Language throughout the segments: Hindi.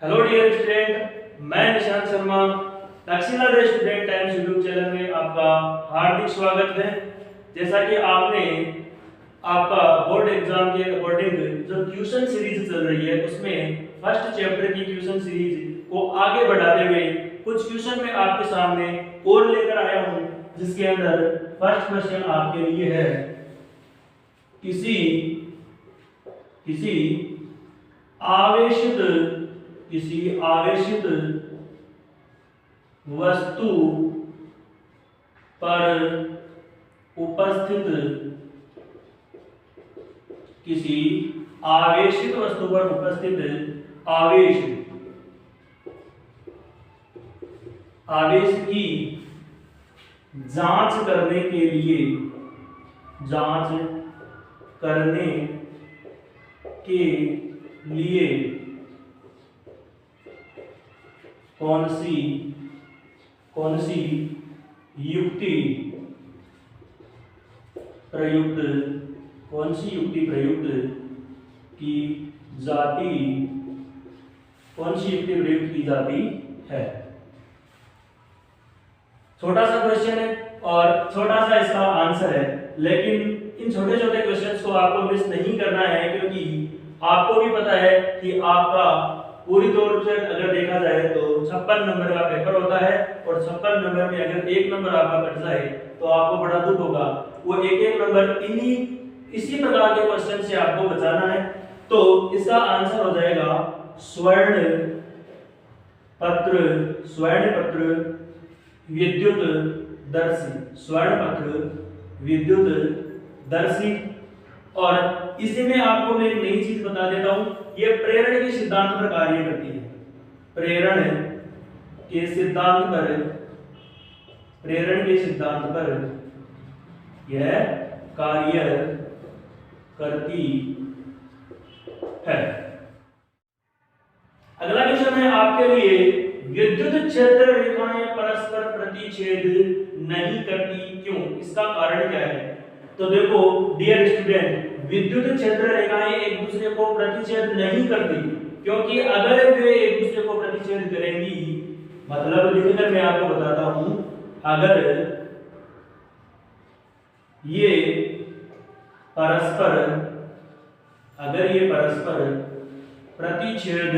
हेलो डियर स्टूडेंट, मैं निशांत शर्मा दक्षिणा दे स्टूडेंट टाइम्स यूट्यूब चैनल में आपका हार्दिक स्वागत है। जैसा कि आपने आपका बोर्ड एग्जाम के अकॉर्डिंग जो ट्यूशन सीरीज चल रही है उसमें फर्स्ट चैप्टर की ट्यूशन सीरीज को आगे बढ़ाते हुए कुछ क्वेश्चन में आपके सामने और लेकर आया हूं, जिसके अंदर फर्स्ट क्वेश्चन आपके लिए है किसी आवेशित वस्तु पर उपस्थित आवेश की जांच करने के लिए कौन सी युक्ति प्रयुक्त की जाती है। छोटा सा क्वेश्चन है और छोटा सा इसका आंसर है, लेकिन इन छोटे छोटे क्वेश्चंस को आपको मिस नहीं करना है, क्योंकि आपको भी पता है कि आपका पूरी तौर से अगर देखा जाए तो 56 नंबर का पेपर होता है और 56 नंबर में अगर एक नंबर आपका कट जाए तो आपको बड़ा दुख होगा। वो एक नंबर इसी प्रकार के क्वेश्चन से आपको बचाना है। तो इसका आंसर हो जाएगा स्वर्ण पत्र विद्युत दर्शी। और इसी में आपको मैं एक नई चीज बता देता हूं, ये प्रेरण के सिद्धांत पर कार्य करती है। प्रेरण के सिद्धांत पर यह कार्य करती है। अगला क्वेश्चन है आपके लिए, विद्युत क्षेत्र रेखाएं परस्पर प्रतिच्छेद नहीं करती क्यों? इसका कारण क्या है? तो देखो डियर स्टूडेंट, विद्युत क्षेत्र रेखाएं एक दूसरे को प्रतिच्छेद नहीं करती, क्योंकि अगर वे एक दूसरे को प्रतिच्छेद करेंगी, मतलब लिखकर मैं आपको बताता हूं, अगर ये परस्पर प्रतिच्छेद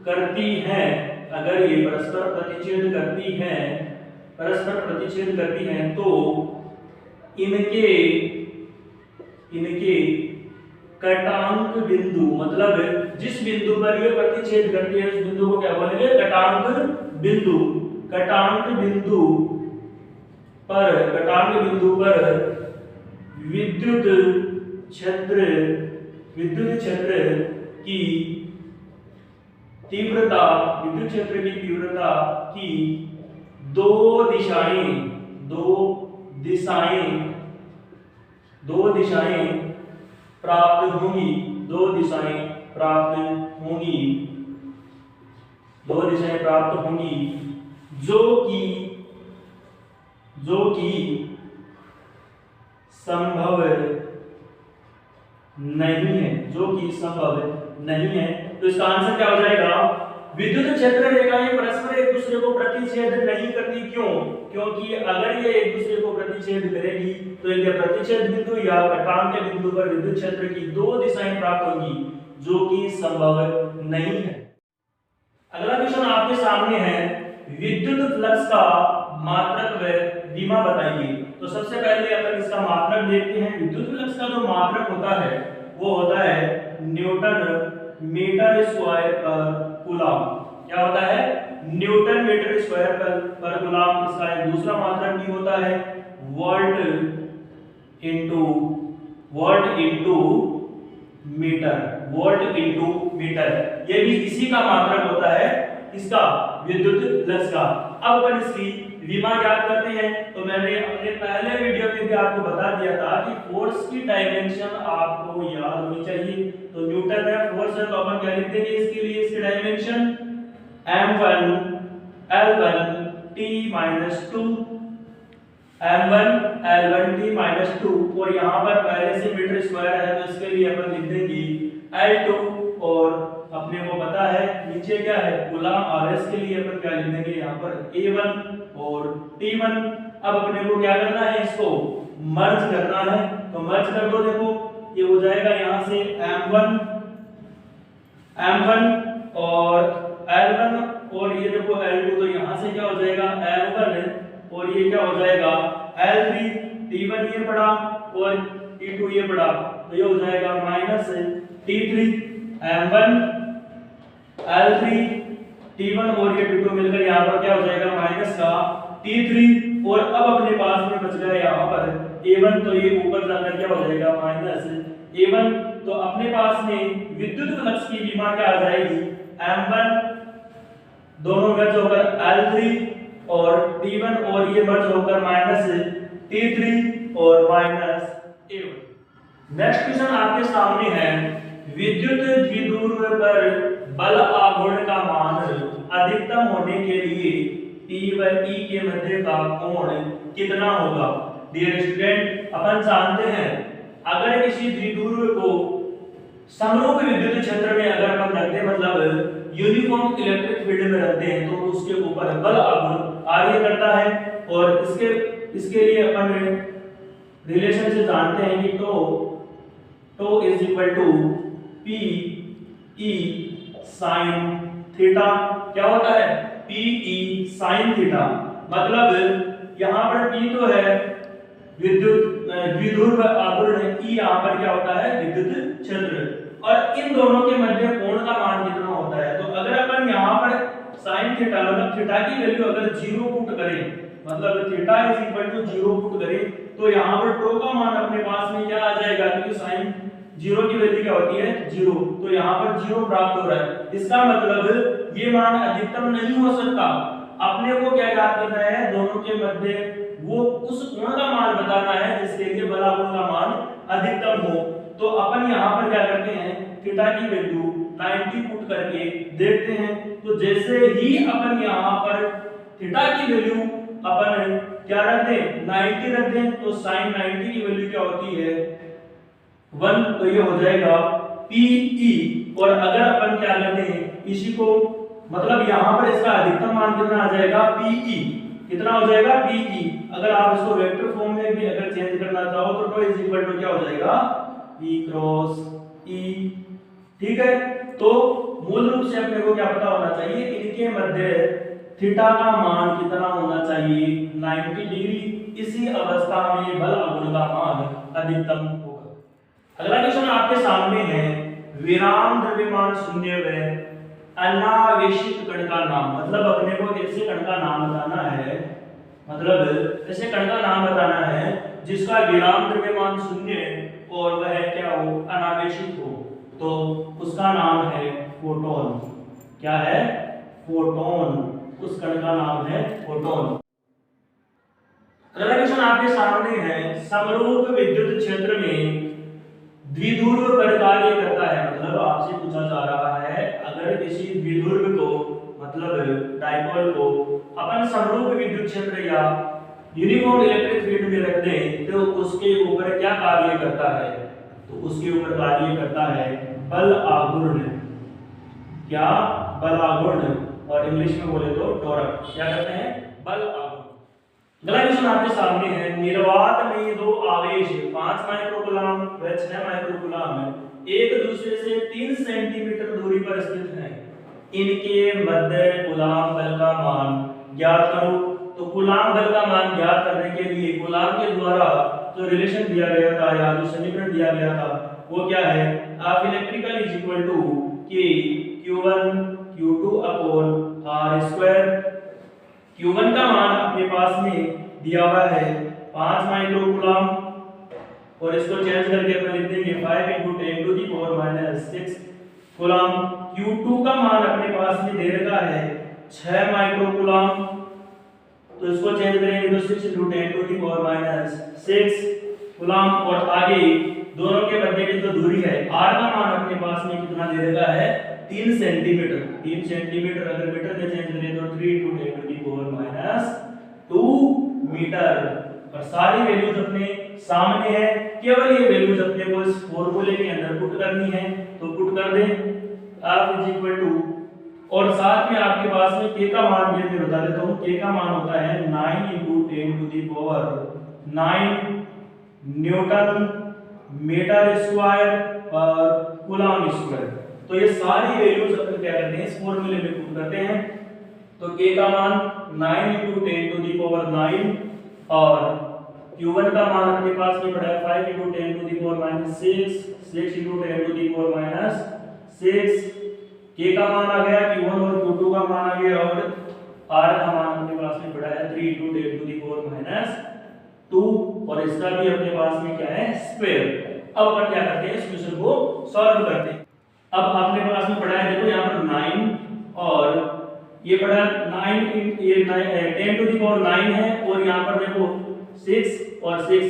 करती हैं, तो इनके कटांक बिंदु, मतलब जिस बिंदु पर ये प्रतिच्छेद करती है उस बिंदु को क्या बोलेंगे? कटांक बिंदु पर विद्युत क्षेत्र की तीव्रता की दो दिशाएं प्राप्त होंगी, जो कि संभव नहीं है। तो इसका आंसर क्या हो जाएगा? विद्युत क्षेत्र रेखाएं परस्पर एक दूसरे को प्रतिच्छेद नहीं करती क्यों? क्योंकि अगर ये एक दूसरे को प्रतिच्छेद करेगी तो इनके प्रतिच्छेद बिंदु या कटांक के बिंदु पर विद्युत क्षेत्र की दो दिशाएं प्राप्त होंगी, जो कि संभव नहीं है। अगला क्वेश्चन आपके सामने है, विद्युत फ्लक्स का मात्रक व विमा बताइए। तो सबसे पहले अपन इसका मात्रक देखते हैं। विद्युत फ्लक्स का जो मात्रक होता है वो होता है न्यूटन मीटर स्क्वायर पर कूलम। क्या होता है? न्यूटन मीटर स्क्वायर पर कूलम। इसका एक दूसरा मात्रक भी होता है वोल्ट इनटू मीटर। ये भी इसी का मात्रक होता है, इसका विद्युत फ्लक्स का। अब अपन इसकी विमा ज्ञात करते हैं। तो मैंने अपने पहले वीडियो में भी आपको बता दिया था कि फोर्स की डायमेंशन आपको याद होनी चाहिए। तो न्यूटन में फोर्स है, तो अपन क्या लिख देंगे इसके लिए? इसकी dimension m1 L1 T-2 m1 L1t minus 2, और यहाँ पर पहले से मीटर स्क्वायर है तो इसके लिए अपन लिख देंगे L2, और अपने को पता है नीचे क्या है कूलम, RS के लिए अपन क्या लिख देंगे यहाँ पर A1 और T1। अब अपने को क्या करना है, इसको मर्ज करना है, तो मर्ज कर दो। देखो ये हो जाएगा यहाँ से M1 और L1, और ये देखो L2, तो यहाँ से क्या हो जाएगा L1, और ये क्या हो जाएगा L3, T1 ये पड़ा और T2 ये पड़ा, तो ये हो जाएगा minus T3 M1 L3 T1 और ये T2 मिलकर यहाँ पर क्या हो जाएगा माइनस का T3, और अब अपने पास में बच गया यहाँ पर A1, तो ये ऊपर जाकर क्या हो जाएगा माइनस A1। तो अपने पास में विद्युत फ्लक्स की विमा क्या आ जाएगी M1 दोनों मर्ज होकर L3 और T1, और ये मर्ज होकर माइनस T3 और माइनस A1। नेक्स्ट क्वेश्चन आपके सामने है, विद्युत द्विध्रुव पर बल आघूर्ण का मान अधिकतम होने के लिए P व E के मध्य का कोण कितना होगा। डियर स्टूडेंट, अपन जानते हैं अगर किसी द्विध्रुव को समरूप विद्युत क्षेत्र में अगर अपन रखते हैं, मतलब यूनिफॉर्म इलेक्ट्रिक फील्ड में रखते हैं, तो उसके ऊपर बल आघूर्ण कार्य करता है, और इसके लिए अपन रिलेशन से जानते हैं कि tau is equal to P E sine theta. क्या होता है पी ई साइन थीटा, मतलब यहाँ पर P तो है विद्युत द्विध्रुव आघूर्ण, E यहाँ पर क्या होता है विद्युत क्षेत्र, और इन दोनों के मध्य कोण का मान कितना होता है। तो अगर अपन यहाँ पर साइन थीटा मतलब थीटा की वैल्यू अगर 0 पुट करें, मतलब theta is equal to 0 put करें, तो यहाँ पर टो का मान अपने पास में क्या आ जाएगा, क्योंकि साइन 0 की वैल्यू क्या होती है 0, तो यहाँ पर 0 प्राप्त हो रहा है। इसका मतलब ये मान अधिकतम नहीं हो सकता। अपने को क्या ज्ञात करना है, दोनों के मध्य वो उस कोण का मान बताना है जिसके लिए बल आघूर्ण का मान अधिकतम हो। तो अपन यहाँ पर क्या करते हैं, थीटा की वैल्यू 90 पुट करके देखते हैं। तो जैसे ही अपन यहाँ पर थीटा की वैल्यू अपन क्या रख दें 90 रख दें, तो साइन 90 की वैल्यू क्या होती है 1, तो ये हो जाएगा PE। और अगर अपन क्या करते हैं इसी को, मतलब यहाँ पर इसका अधिकतम मान कितना आ जाएगा PE, कितना हो जाएगा PE। अगर आप इसको वेक्टर फॉर्म में भी अगर चेंज करना चाहो तो टो इज इक्वल टू क्या हो जाएगा P क्रॉस E। ठीक है, तो मूल रूप से अपने को क्या पता होना चाहिए, इनके मध्य थीटा का मान कितना होना चाहिए 90 डिग्री। इसी अवस्था में बल आघूर्ण का मान अधिकतम होगा। अगला क्वेश्चन आपके सामने है, विराम द्रव्यमान शून्य व अनावेशित कण का नाम। मतलब अपने को ऐसे कण का नाम बताना है, मतलब ऐसे कण का नाम बताना है जिसका विराम द्रव्यमान शून्य और वह क्या हो अनावेशित हो, तो उसका नाम है फोटोन। क्या है फोटोन, उस कण का नाम है फोटोन। अगला क्वेश्चन आपके सामने है, समरूप विद्युत क्षेत्र में द्विध्रुव पर कार्य करता है। मतलब आपसे पूछा जा रहा है अगर किसी द्विध्रुव को मतलब डाइपोल को अपन समरूप विद्युत क्षेत्र या यूनिफॉर्म इलेक्ट्रिक फील्ड में रख दें तो उसके ऊपर क्या कार्य करता है, तो उसके ऊपर कार्य करता है बल आघूर्ण। क्या बल आघूर्ण, और इंग्लिश में बोले तो टॉर्क। क्या करते हैं बल आघूर्ण। अगला क्वेश्चन आपके सामने है, निर्वात में दो आवेश 5 माइक्रोकूलम व 6 माइक्रोकूलम एक दूसरे से 3 सेंटीमीटर दूरी पर स्थित हैं। इनके मध्य कूलम बल का मान ज्ञात करो। तो कूलम बल का मान ज्ञात करने के लिए कूलम के द्वारा जो रिलेशन दिया गया था या जो समीकरण दिया गया था वो क्या है, F electrical is equal to K Q1 Q2 upon R square. Q1 का मान अपने पास में दिया हुआ है 5 माइक्रोकूलम, और इसको चेंज करके अपन लिख देंगे 5 × 10⁻⁻⁶ कूलम। Q2 का मान अपने पास में दे रखा है 6 माइक्रोकूलम, तो इसको चेंज करेंगे तो 6 × 10⁻⁶ कूलम। और आगे दोनों के मध्य की जो दूरी है R का मान अपने पास में कितना दे रखा है 3 सेंटीमीटर। 3 सेंटीमीटर अगर मीटर में चेंज करें तो 3 × 10⁻² मीटर। और सारी वैल्यूज अपने सामने है, केवल ये वैल्यूज अपने को इस फॉर्मूले के अंदर पुट करनी है। तो पुट कर दें f इज इक्वल टू, और साथ में आपके पास में k का मान भी मैं बता देता हूं। k का मान होता है 9 × 10 to the power 9 newton meter square पर कूलम्ब स्क्वायर। तो ये सारी वैल्यूज अपन क्या करते हैं, इस फॉर्मूले में पुट करते हैं। तो k का मान 9 × 10 टू द पावर 9 और q1 का मान अपने पास में पड़ा है 5 × 10 to the power -6, 6 × 10 to the power -6। k का मान आ गया, q1 और q2 का मान आ गया, और r का मान अपने पास में पड़ा है 3 × 10 टू द पावर -2, और इसका भी अपने पास में क्या है, स्क्वायर। अब अपन क्या करते हैं, इस क्वेश्चन को सॉल्व करते हैं। अब आपके पास में पड़ा है, देखो यहाँ पर 9 और ये पड़ा 9 ये 10 टू द पावर 9 है, और यहाँ पर देखो 6 और 6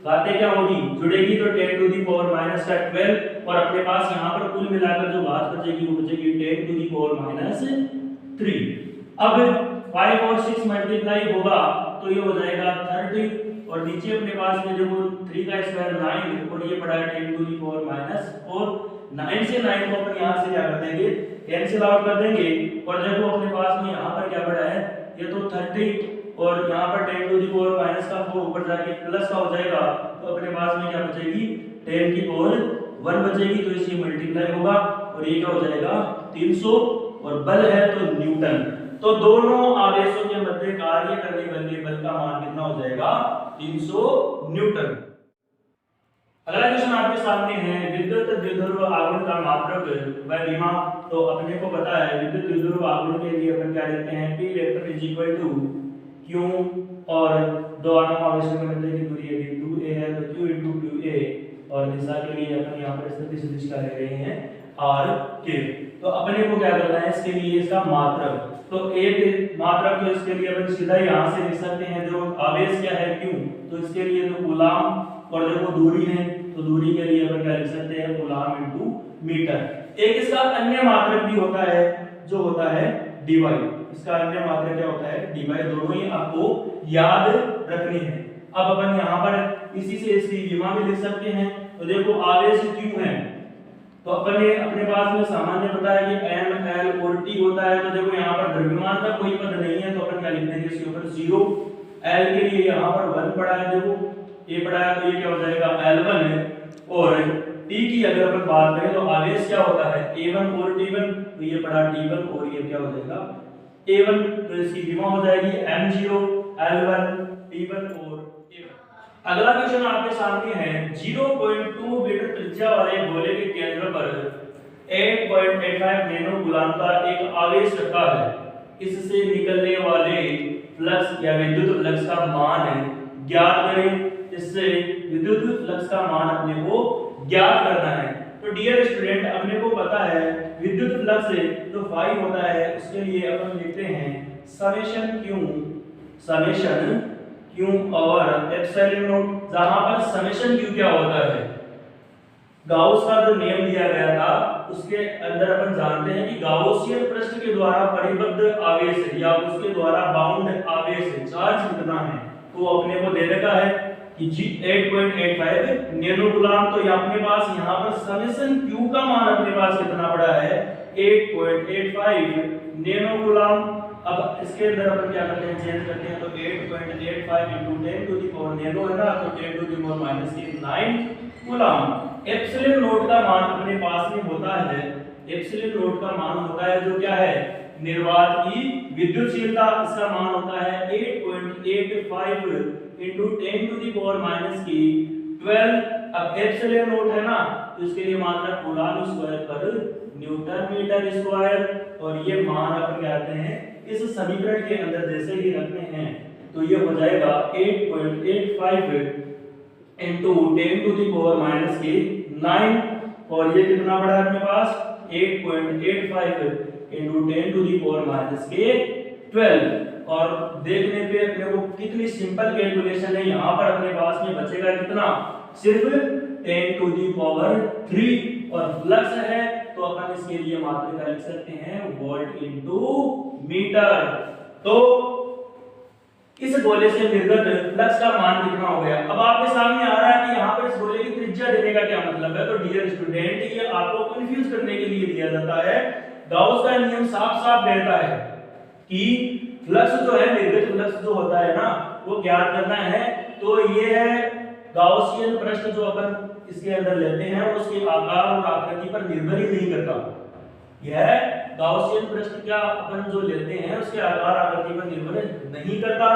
बातें क्या होगी, जुड़ेगी तो 10 टू द पावर -12, और अपने पास यहाँ पर कुल मिलाकर जो बात बचेगी वो बचेगी 10 टू द पावर -3। अब 5 और 6 मल्टीप्लाई होगा तो ये हो जाएगा 30, और नीचे अपने पास में देखो 3 का स्क्वायर 9, और ये पड़ा है 10 टू द पावर -4। 9 से 9 को अपन यहाँ से क्या कर देंगे, कैंसिल आउट कर देंगे, और देखो अपने पास में यहाँ पर क्या पड़ा है, ये तो 30 और यहाँ पर 10 टू द पावर माइनस का 4 ऊपर जाके प्लस का हो जाएगा, तो अपने पास में क्या बचेगी, 10 की पावर 1 बचेगी, तो इसे मल्टीप्लाई होगा और ये क्या हो जाएगा 300, और बल है तो न्यूटन। तो दोनों आवेशों के मध्य कार्य करने वाले बल का मान कितना हो जाएगा, 300 न्यूटन। अगला क्वेश्चन आपके सामने है, विद्युत द्विध्रुव आघूर्ण का मात्रक व विभव। तो अपने को पता है विद्युत द्विध्रुव आघूर्ण के लिए अपन क्या लिखते हैं, P vector is equal to Q, और दोनों आवेशों के मध्य की दूरी यदि 2a है तो Q × 2a, और दिशा के लिए अपन यहाँ पर स्थिति सदिश का ले रहे हैं r_k। तो अपने को क्या करना है, इसके लिए इसका मात्रक, तो एक मात्रक, तो इसके लिए अपन सीधा यहाँ से लिख सकते हैं, जो आवेश क्या है Q, तो इसके लिए तो कूलम्ब, और देखो दूरी है तो दूरी के लिए अपन क्या लिख सकते हैं, कूलम्ब × मीटर। एक इसका अन्य मात्रक भी होता है जो होता है dy, इसका अन्य मात्रक क्या होता है, dy। दोनों ही आपको याद रखने हैं। अब अपन यहाँ पर इसी से इसकी विभव भी लिख सकते हैं। तो देखो आवेश Q है, तो अपन ने अपने पास में सामान्य पता है कि m l और t होता है, तो देखो यहाँ पर द्रव्यमान का कोई पद नहीं है, तो अपन क्या लिख देंगे इसके ऊपर 0। l के लिए यहाँ पर 1 पड़ा है, देखो ये पड़ा है, तो ये क्या हो जाएगा L1, और t की अगर अपन बात करें तो आवेश क्या होता है A1 और T1, तो ये पड़ा T1 और ये क्या हो जाएगा A1, तो इसकी विभव हो जाएगी m0 L1 T1 और A1। अगला क्वेश्चन आपके सामने है, 0.2 मीटर त्रिज्या वाले गोले के केंद्र पर 8.85 नैनो कूलम्ब का एक आवेश रखा है। इससे निकलने वाले फ्लक्स या विद्युत फ्लक्स का मान ज्ञात करें। इससे विद्युत फ्लक्स का मान अपने को ज्ञात करना है। तो डियर स्टूडेंट, अपने को पता है विद्युत फ्लक्स जो फाई होता है उसके लिए अपन लिखते हैं समेशन Q और एप्सिलॉन नॉट, जहां पर समेशन Q क्या होता है, गाउस का जो नियम दिया गया था उसके अंदर अपन जानते हैं कि गाउसियन पृष्ठ के द्वारा परिबद्ध आवेश या उसके द्वारा बाउंड आवेश चार्ज कितना है, तो अपने को दे रखा है कि 8.85 नैनो कूलम्ब। तो ये अपने पास यहाँ पर समेशन Q का मान अपने पास कितना पड़ा है, 8.85 नैनो कूलम्ब। अब इसके अंदर अपन क्या करते हैं, चेंज करते हैं, तो 8.85 × 10 टू द पावर नैनो है ना, तो 10 to the power -9 coulomb. Epsilon naught का मान अपने पास में होता है, एप्सिलॉन नॉट का मान होता है जो क्या है, निर्वात की विद्युतशीलता। इसका मान होता है 8.85 × 10 टू द पावर -12। अब एप्सिलॉन नॉट है ना, तो इसके लिए मात्रक कूलम्ब स्क्वायर पर न्यूटन मीटर स्क्वायर, और ये मान अपन कहते हैं इस समीकरण के अंदर जैसे ही रखने हैं तो ये हो जाएगा 8.85 × 10 टू द पावर -9, और ये कितना बड़ा है अपने पास 8.85 × 10 टू द पावर -12। और देखने पे अपने को कितनी सिंपल कैलकुलेशन है, यहाँ पर अपने पास में बचेगा कितना, सिर्फ 10 टू द पावर 3, और फ्लक्स है तो अपन इसके लिए मात्रा लिख सकते हैं वोल्ट इनटू मीटर। तो इस गोले से निर्गत फ्लक्स का मान कितना हो गया। अब आपके सामने आ रहा है कि यहाँ पर इस गोले की त्रिज्या देने का क्या मतलब है। तो डियर स्टूडेंट, ये आपको कंफ्यूज करने के लिए दिया जाता है। गाउस का नियम साफ साफ कहता है कि फ्लक्स जो है, निर्गत फ्लक्स जो होता है ना, वो ज्ञात करना है। तो ये है गाउसियन प्रश्न जो अपन इसके अंदर लेते हैं, वो उसके आकार और आकृति पर निर्भर ही नहीं करता। यह गाउसियन प्रश्न क्या अपन जो लेते हैं उसके आकार आकृति पर निर्भर नहीं करता।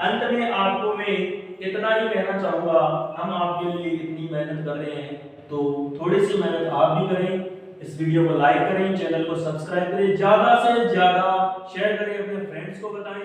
अंत में आपको मैं इतना ही कहना चाहूंगा, हम आपके लिए इतनी मेहनत कर रहे हैं तो थोड़ी सी मेहनत आप भी करें। इस वीडियो को लाइक करें, चैनल को सब्सक्राइब करें, ज्यादा से ज्यादा शेयर करें, अपने फ्रेंड्स को बताएं।